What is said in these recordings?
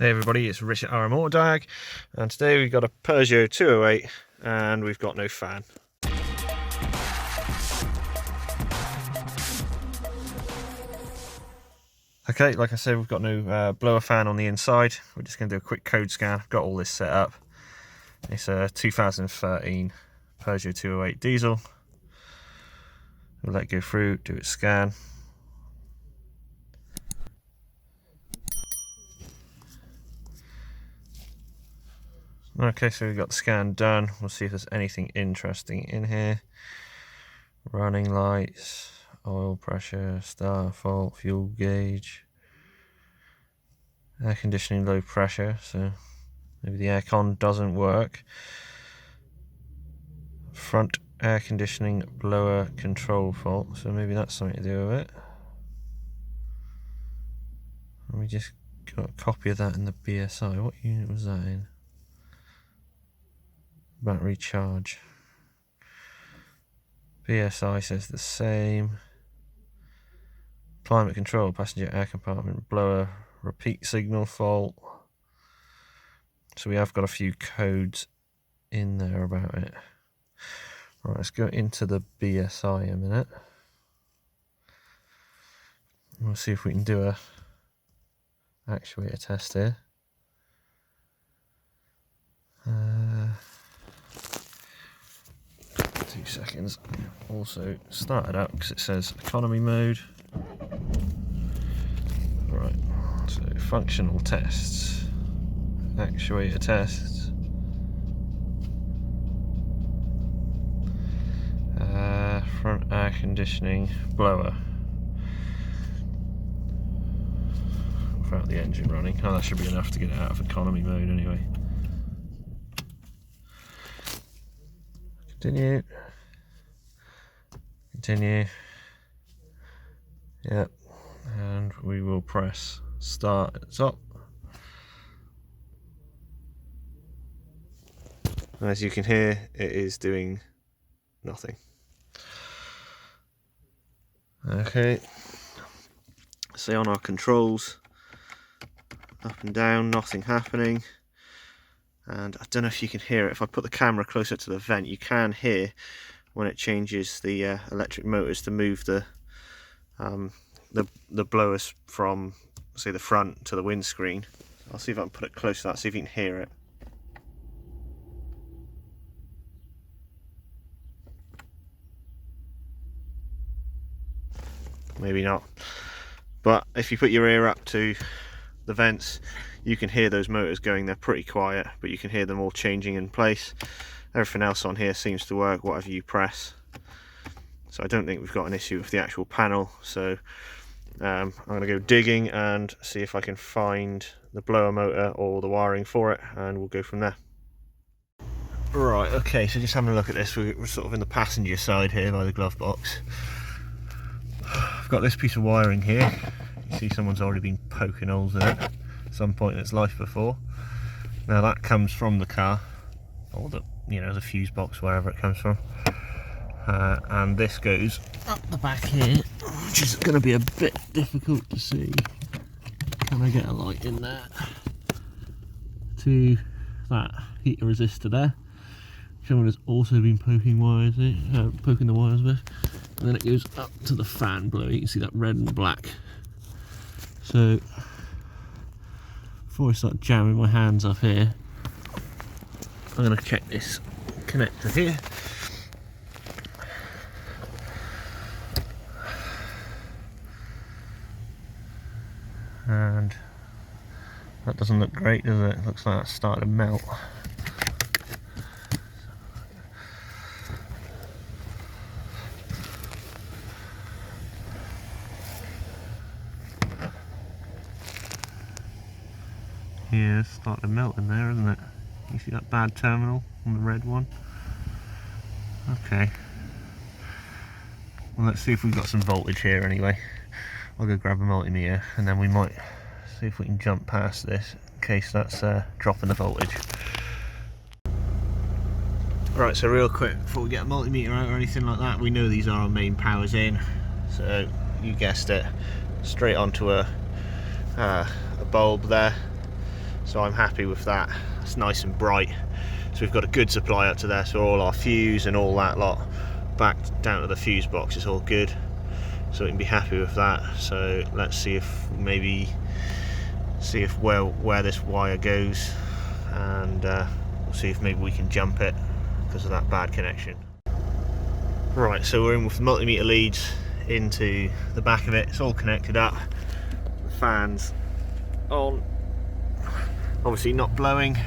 Hey everybody, it's Rich at RMAutodiag, and today we've got a Peugeot 208 and we've got no fan. Okay, like I said, we've got no blower fan on the inside. We're just going to do a quick code scan. I've got all this set up. It's a 2013 Peugeot 208 diesel. We'll let it go through, do its scan. Okay, so we've got the scan done. We'll see if there's anything interesting in here. Running lights, oil pressure, start fault, fuel gauge, air conditioning low pressure, so maybe the aircon doesn't work. Front air conditioning blower control fault, so maybe that's something to do with it. And we just got a copy of that in the BSI. What unit was that in? Battery charge. BSI says the same. Climate control, passenger air compartment blower repeat signal fault. So we have got a few codes in there about it. Right, let's go into the BSI a minute. We'll see if we can do a actuator test here. 2 seconds. Also start it up because it says economy mode. Right, so functional tests, actuator tests, front air conditioning blower without the engine running. Oh, that should be enough to get it out of economy mode anyway. Continue. Yep, and we will press start at the top. As you can hear, it is doing nothing. Okay, so on our controls, up and down, nothing happening. And I don't know if you can hear it. If I put the camera closer to the vent, you can hear when it changes the electric motors to move the blowers from, say, the front to the windscreen. I'll see if I can put it close to that, see if you can hear it. Maybe not. But if you put your ear up to the vents, you can hear those motors going. They're pretty quiet, but you can hear them all changing in place. Everything else on here seems to work, whatever you press. So I don't think we've got an issue with the actual panel. So I'm going to go digging and see if I can find the blower motor or the wiring for it, and we'll go from there. Right, okay, so just having a look at this, we're sort of in the passenger side here by the glove box. I've got this piece of wiring here. You see someone's already been poking holes in it at some point in its life before. Now that comes from the car, or the fuse box, wherever it comes from. And this goes up the back here, which is going to be a bit difficult to see. Can I get a light in there? To that heater resistor there. Someone has also been poking the wires with. And then it goes up to the fan blower. You can see that red and black. So before I start jamming my hands up here, I'm going to check this connector here. And that doesn't look great, does it? It looks like it's starting to melt. Yeah, it's starting to melt in there, isn't it? You see that bad terminal on the red one? Okay. Well, let's see if we've got some voltage here anyway. I'll go grab a multimeter and then we might see if we can jump past this in case that's dropping the voltage. Right, so real quick, before we get a multimeter out or anything like that, we know these are our main powers in. So, you guessed it, straight onto a bulb there. so I'm happy with that. It's nice and bright, so we've got a good supply up to there, so all our fuse and all that lot back down to the fuse box is all good, so we can be happy with that. So let's see if maybe where this wire goes, and we'll see if maybe we can jump it because of that bad connection. Right, so we're in with the multimeter leads into the back of it. It's all connected up, the fans on, obviously not blowing,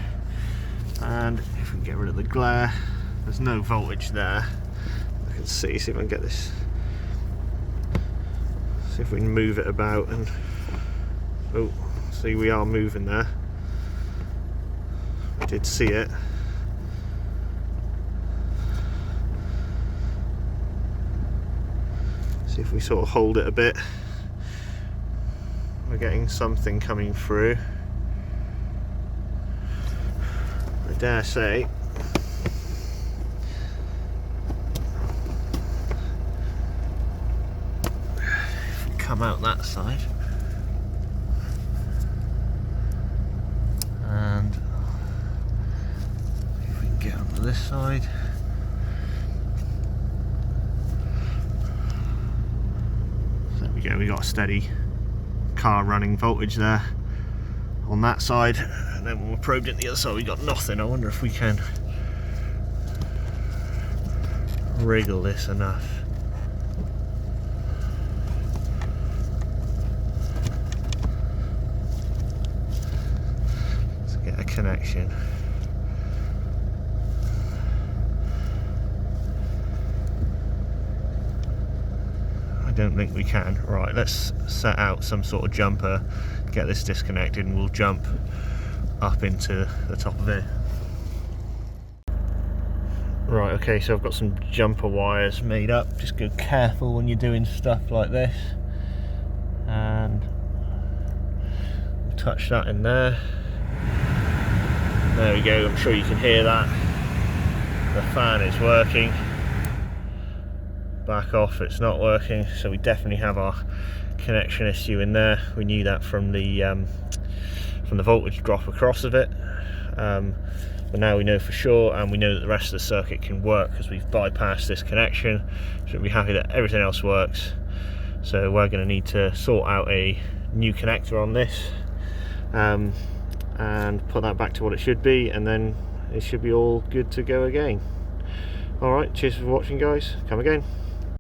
and if we can get rid of the glare, there's no voltage there. I can see if I can get this, see if we can move it about, and oh, see, we are moving there. I did see it. See if we sort of hold it a bit, we're getting something coming through. I dare say if we come out that side and if we can get onto this side. There we go, we got a steady car running voltage there on that side, and then when we probed it the other side we got nothing. I wonder if we can wriggle this enough. Let's get a connection. I don't think we can. Right, let's set out some sort of jumper, get this disconnected, and we'll jump up into the top of it. Right, okay, so I've got some jumper wires made up. Just go careful when you're doing stuff like this, and we'll touch that in there. There we go, I'm sure you can hear that. The fan is working. Back off, it's not working, so we definitely have our connection issue in there. We knew that from the voltage drop across of it, but now we know for sure, and we know that the rest of the circuit can work because we've bypassed this connection. So we're happy that everything else works. So we're going to need to sort out a new connector on this, and put that back to what it should be, and then it should be all good to go again. Alright, cheers for watching guys, come again.